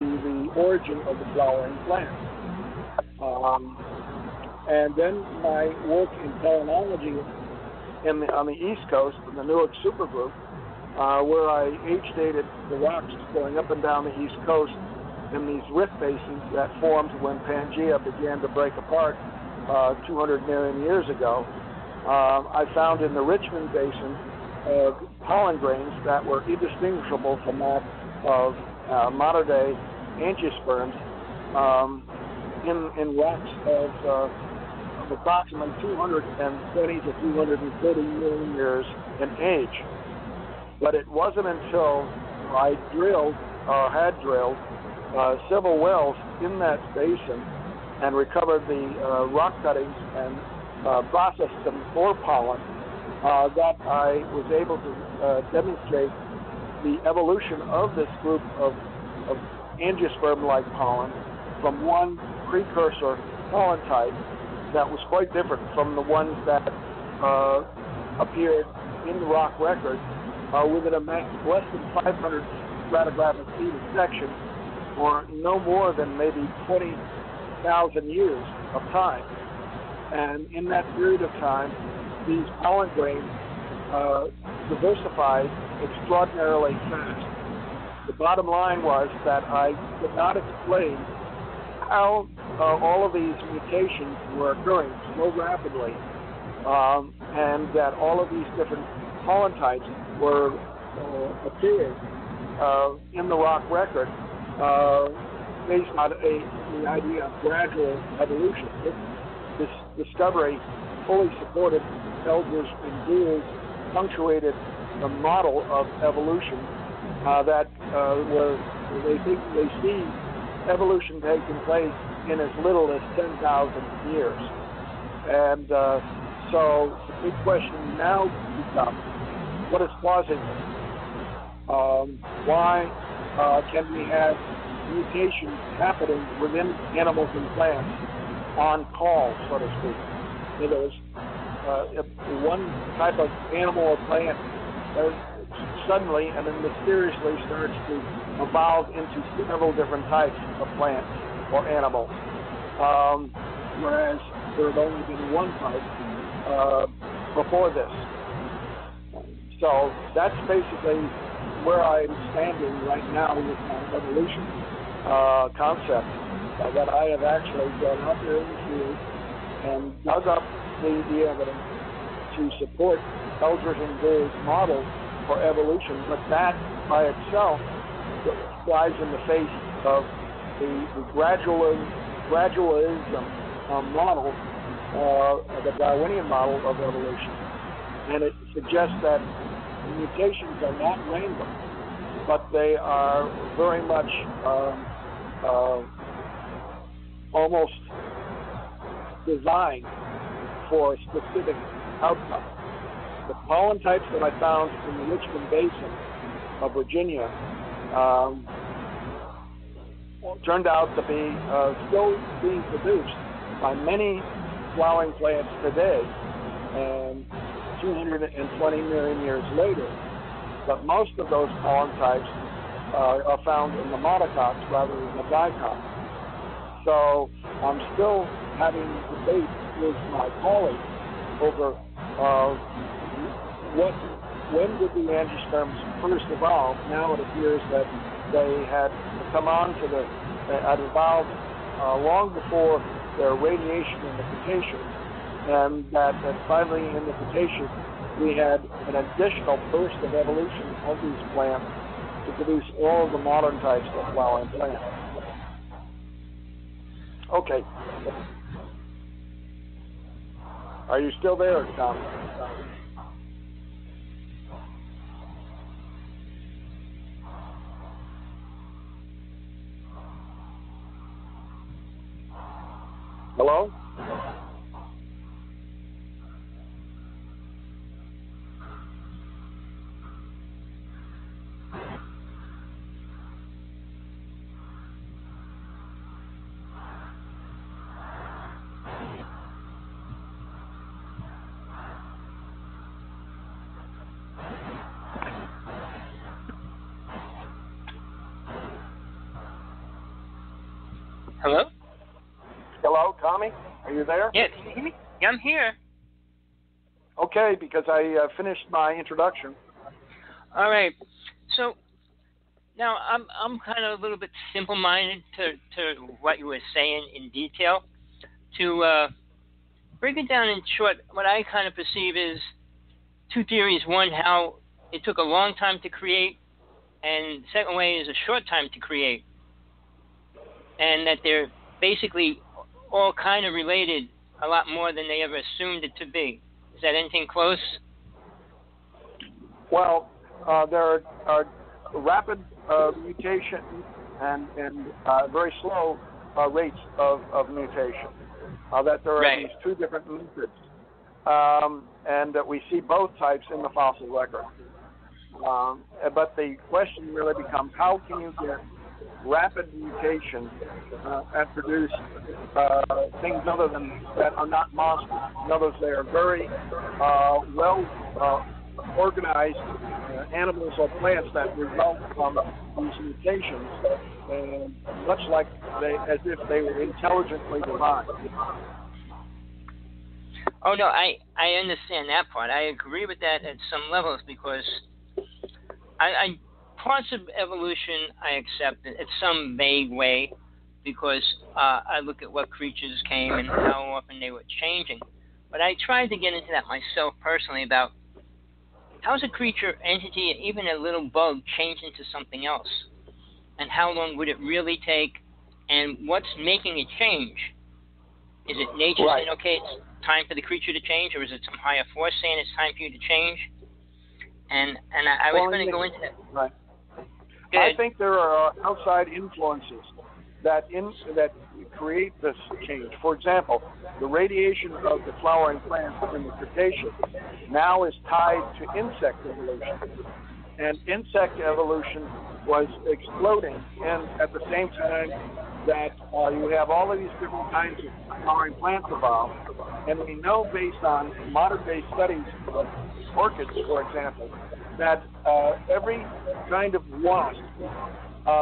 the origin of the flowering plant. And then my work in teleology on the East Coast, in the Newark supergroup, where I age-dated the rocks going up and down the East Coast in these rift basins that formed when Pangea began to break apart 200 million years ago. I found in the Richmond Basin pollen grains that were indistinguishable from that of modern-day angiosperms in rocks of approximately 220 to 230 million years in age. But it wasn't until I had drilled several wells in that basin and recovered the rock cuttings and processed them for pollen that I was able to demonstrate the evolution of this group of angiosperm-like pollen from one precursor pollen type that was quite different from the ones that appeared in the rock record within a less than 500 stratigraphic feet of section, or no more than maybe 20,000 years of time. And in that period of time, these pollen grains diversified extraordinarily fast. The bottom line was that I could not explain how all of these mutations were occurring so rapidly, and that all of these different pollen types were appearing in the rock record based on the idea of gradual evolution. This discovery fully supported Eldredge and Gould's punctuated model of evolution that where they see evolution taking place in as little as 10,000 years. And so the big question now becomes, what is causing this? Why can we have mutations happening within animals and plants on call, so to speak? In other words, if one type of animal or plant suddenly and then mysteriously starts to evolve into several different types of plants or animals, whereas there had only been one type before this. So that's basically where I'm standing right now with my evolution concept that I have actually gone out there in the field and dug up the evidence to support Eldredge and Gould's model for evolution, but that by itself flies in the face of the gradualism model, the Darwinian model of evolution. And it suggests that mutations are not random, but they are very much almost designed for a specific outcome. The pollen types that I found in the Richmond Basin of Virginia turned out to be still being produced by many flowering plants today, and 220 million years later. But most of those pollen types are found in the monocots rather than the dicots. So I'm still having debate with my colleagues over when did the angiosperms first evolve. Now it appears that they had come on to had evolved long before their radiation in the Cretaceous, and that finally in the Cretaceous we had an additional burst of evolution of these plants to produce all of the modern types of flowering plants. Okay. Are you still there, Tom? Hello? Hello? Hello, Tommy? Are you there? Yeah, can you hear me? Yeah, I'm here. Okay, because I finished my introduction. All right. So now I'm kind of a little bit simple-minded to what you were saying in detail. To break it down in short, what I kind of perceive is two theories. One, how it took a long time to create, and the second way is a short time to create, and that they're basically all kind of related a lot more than they ever assumed it to be. Is that anything close? Well, there are rapid mutation and very slow rates of mutation. That there are these two different methods, and that we see both types in the fossil record. But the question really becomes, how can you get rapid mutation and produce things other than that are not monsters? In other words, they are very well organized animals or plants that result from these mutations, much like as if they were intelligently designed. Oh, no, I understand that part. I agree with that at some levels because parts of evolution I accept in some vague way because I look at what creatures came and how often they were changing. But I tried to get into that myself personally about how's a creature, entity, even a little bug change into something else? And how long would it really take? And what's making it change? Is it nature saying, okay, it's time for the creature to change, or is it some higher force saying it's time for you to change? And I was going to go into that. Right. I think there are outside influences that create this change. For example, the radiation of the flowering plants in the Cretaceous now is tied to insect evolution. And insect evolution was exploding, and at the same time that you have all of these different kinds of flowering plants evolve. And we know based on modern-day studies of orchids, for example, that every kind of wasp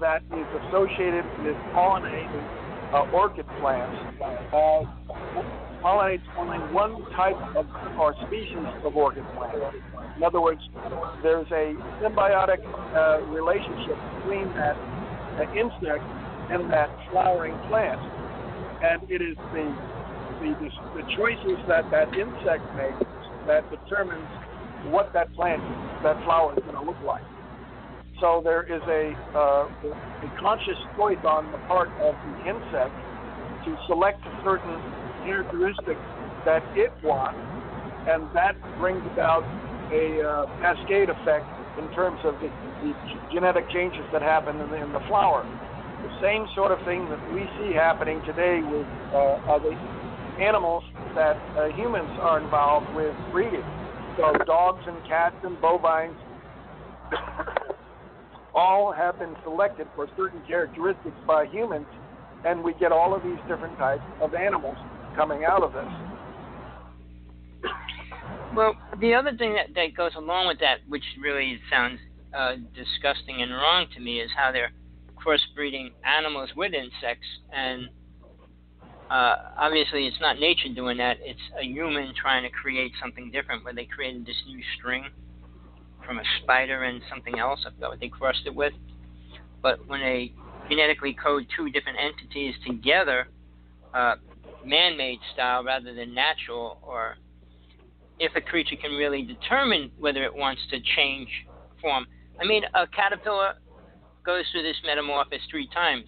that is associated with pollinating orchid plants pollinates only one type of or species of orchid plant. In other words, there's a symbiotic relationship between that insect and that flowering plant, and it is the choices that insect makes that determines what that flower is going to look like. So there is a conscious choice on the part of the insect to select certain characteristics that it wants, and that brings about a cascade effect in terms of the genetic changes that happen in the flower. The same sort of thing that we see happening today with other animals that humans are involved with breeding. So dogs and cats and bovines all have been selected for certain characteristics by humans, and we get all of these different types of animals coming out of this. Well, the other thing that goes along with that, which really sounds disgusting and wrong to me, is how they're crossbreeding animals with insects, and obviously it's not nature doing that, it's a human trying to create something different, where they created this new string from a spider and something else. I forgot what they crossed it with. But when they genetically code two different entities together, man-made style rather than natural, or if a creature can really determine whether it wants to change form. I mean, a caterpillar goes through this metamorphosis 3 times.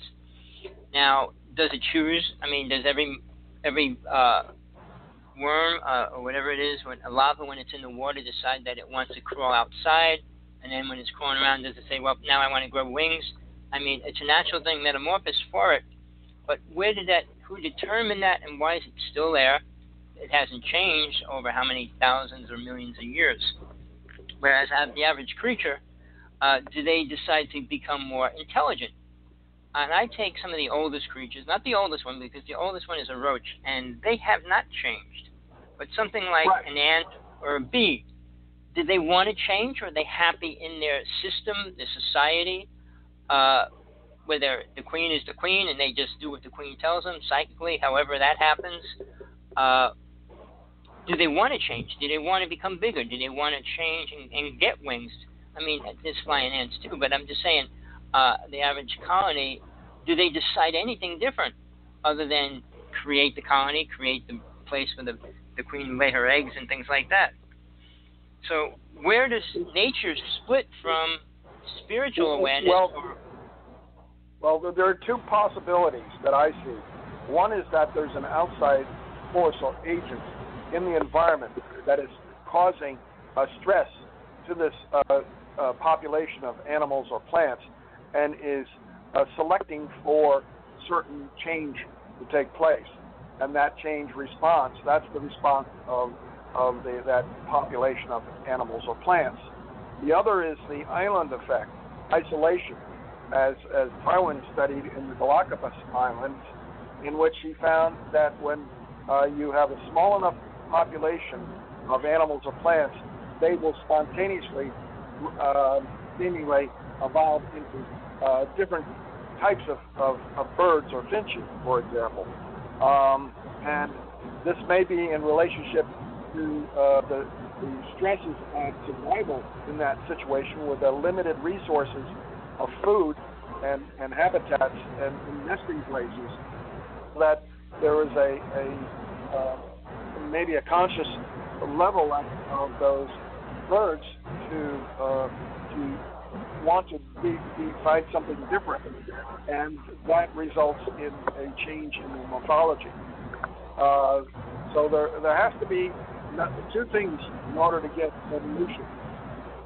Now, does it choose? I mean, does every worm or whatever it is, when a larva, when it's in the water, decide that it wants to crawl outside, and then when it's crawling around, does it say, well, now I want to grow wings? I mean, it's a natural thing, metamorphosis for it, but who determined that, and why is it still there? It hasn't changed over how many thousands or millions of years. Whereas the average creature, do they decide to become more intelligent? And I take some of the oldest creatures, not the oldest one, because the oldest one is a roach, and they have not changed. But something like an ant or a bee, did they want to change, or are they happy in their system, their society? whether the queen is the queen and they just do what the queen tells them psychically, however that happens. Do they want to change? Do they want to become bigger? Do they want to change and get wings? I mean, there's flying ants too, but I'm just saying, the average colony, do they decide anything different other than create the colony, create the place where the queen lay her eggs and things like that? So where does nature split from spiritual awareness? Well, there are two possibilities that I see. One is that there's an outside force or agent in the environment that is causing stress to this population of animals or plants and is selecting for certain change to take place. And that change response, that's the response of that population of animals or plants. The other is the island effect, isolation, as Darwin studied in the Galapagos Islands, in which he found that when you have a small enough population of animals or plants, they will spontaneously, seemingly evolve into different types of birds or finches, for example. And this may be in relationship to the stresses of survival in that situation with the limited resources of food and habitats and nesting places, that there is maybe a conscious level of those birds to want to find something different, and that results in a change in the morphology. So there has to be two things in order to get evolution.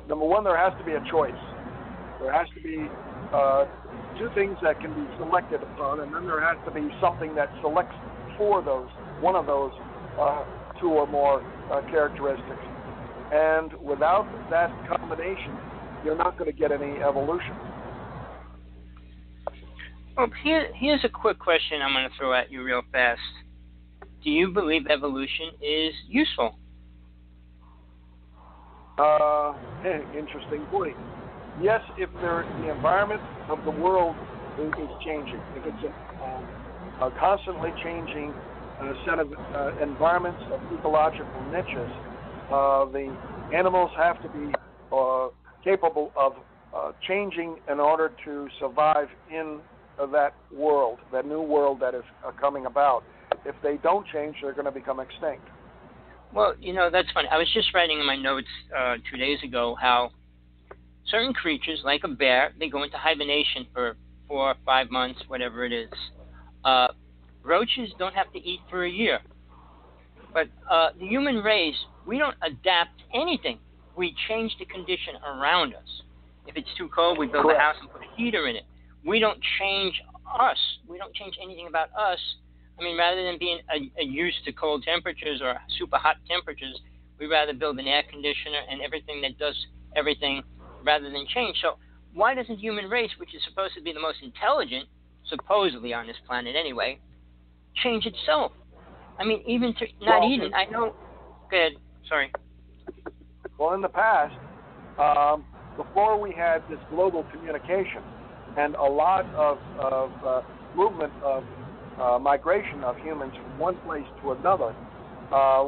Number one, there has to be a choice. There has to be two things that can be selected upon, and then there has to be something that selects for one of those two or more characteristics. And without that combination, you're not going to get any evolution. Well, here's a quick question I'm going to throw at you real fast. Do you believe evolution is useful? Interesting point. Yes, if the environment of the world is changing, if it's a constantly changing set of environments of ecological niches, the animals have to be capable of changing in order to survive in that world, that new world that is coming about. If they don't change, they're going to become extinct. Well, that's funny. I was just writing in my notes 2 days ago how certain creatures, like a bear, they go into hibernation for 4 or 5 months, whatever it is. Roaches don't have to eat for a year. But the human race, we don't adapt anything. We change the condition around us. If it's too cold, we build a house and put a heater in it. We don't change us. We don't change anything about us. I mean, rather than being used to cold temperatures or super hot temperatures, we'd rather build an air conditioner and everything that does everything rather than change. So why doesn't the human race, which is supposed to be the most intelligent, supposedly on this planet anyway, change itself? I mean, even to not eating. I know. Go ahead. Sorry. Well, in the past, before we had this global communication and a lot of movement of migration of humans from one place to another,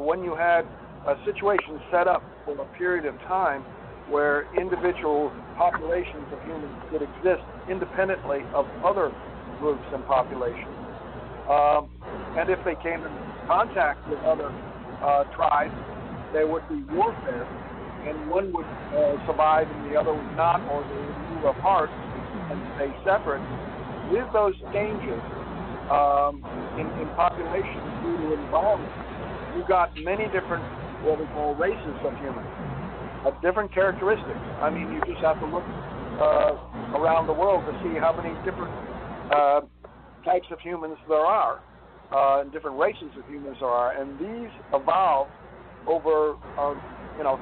when you had a situation set up for a period of time where individual populations of humans could exist independently of other groups and populations, and if they came in contact with other tribes, there would be warfare, and one would survive and the other would not, or they would move apart and stay separate. With those changes in population due to environment, you got many different, what we call races of humans, of different characteristics. I mean, you just have to look around the world to see how many different types of humans there are, and different races of humans there are, and these evolved over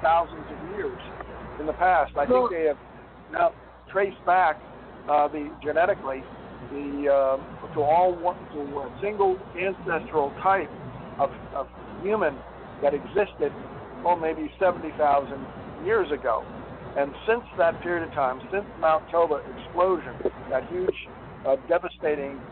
thousands of years in the past. I think they have now traced back genetically to a single ancestral type of human that existed, maybe 70,000 years ago. And since that period of time, since Mount Toba explosion, that huge devastating